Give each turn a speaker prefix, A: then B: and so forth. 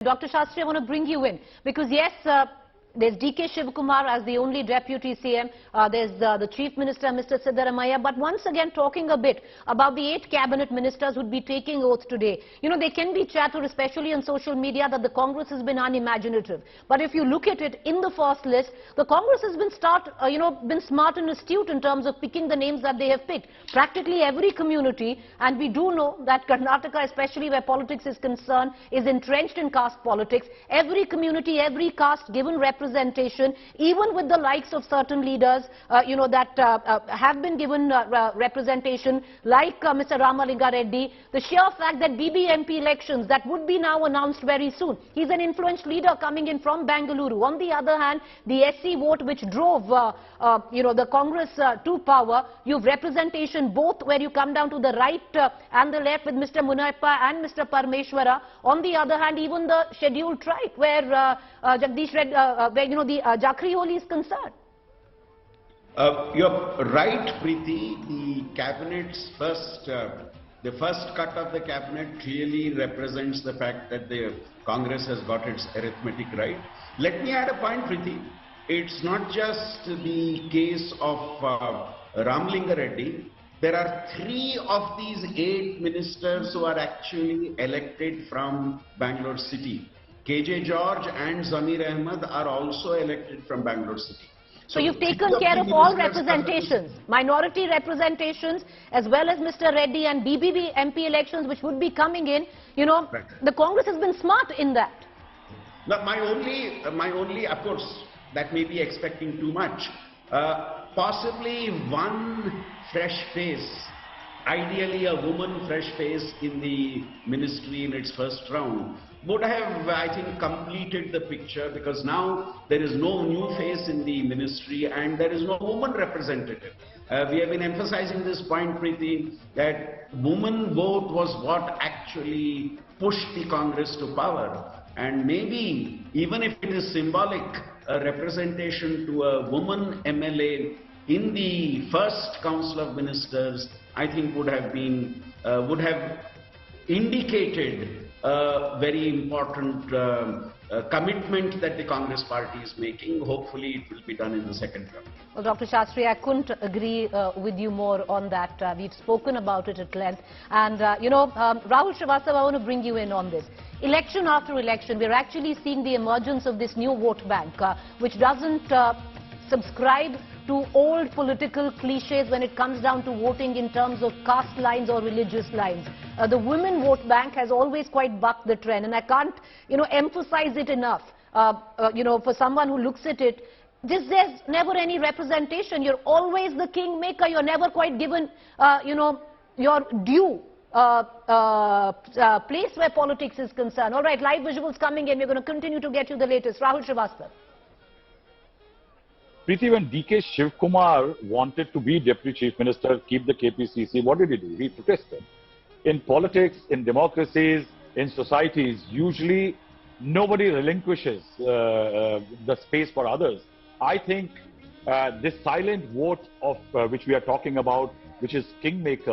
A: Dr. Shastri, I want to bring you in because yes, there's DK Shivakumar as the only deputy CM. There's the Chief Minister, Mr. Siddaramaiah. But once again, talking a bit about the 8 cabinet ministers who would be taking oath today. You know, there can be chatter, especially on social media, that the Congress has been unimaginative. But if you look at it in the first list, the Congress has been been smart and astute in terms of picking the names that they have picked. Practically every community, and we do know that Karnataka, especially where politics is concerned, is entrenched in caste politics. Every community, every caste given representation, even with the likes of certain leaders, that have been given representation, like Mr. Ramalinga Reddy. The sheer fact that BBMP elections that would be now announced very soon. He's an influential leader coming in from Bengaluru. On the other hand, the SC vote which drove, the Congress to power, you've representation both where you come down to the right and the left with Mr. Munappa and Mr. Parmeshwara. On the other hand, even the scheduled tribe where Jagdish Reddy, the Jakri Holi is concerned.
B: You're right, Preeti. The cabinet's the first cut of the cabinet clearly represents the fact that the Congress has got its arithmetic right. Let me add a point, Preeti. It's not just the case of Ramalinga Reddy. There are 3 of these 8 ministers who are actually elected from Bangalore City. KJ George and Zamir Ahmed are also elected from Bangalore City.
A: So you've taken care of all representations, minority representations, as well as Mr. Reddy and BBB MP elections which would be coming in. You know, right. The Congress has been smart in that.
B: But my only, of course, that may be expecting too much. Possibly one fresh face, ideally a woman fresh face in the ministry in its first round, would have, I think, completed the picture, because now there is no new face in the ministry and there is no woman representative. We have been emphasizing this point, Preeti, that woman vote was what actually pushed the Congress to power. And maybe, even if it is symbolic, a representation to a woman MLA in the first Council of Ministers, I think would have indicated a very important commitment that the Congress party is making. Hopefully it will be done in the second term.
A: Well, Dr. Shastri, I couldn't agree with you more on that. We've spoken about it at length. And, Rahul Srivastava, I want to bring you in on this. Election after election, we're actually seeing the emergence of this new vote bank, which doesn't subscribe to old political cliches when it comes down to voting in terms of caste lines or religious lines. The women vote bank has always quite bucked the trend, and I can't, emphasize it enough. For someone who looks at it, there's never any representation. You're always the kingmaker. You're never quite given, your due place where politics is concerned. All right, live visuals coming in. We're going to continue to get you the latest. Rahul Srivastava.
C: Preeti, when DK Shivakumar wanted to be Deputy Chief Minister, keep the KPCC, what did he do? He protested. In politics, in democracies, in societies, usually nobody relinquishes the space for others. I think this silent vote of which we are talking about, which is kingmaker,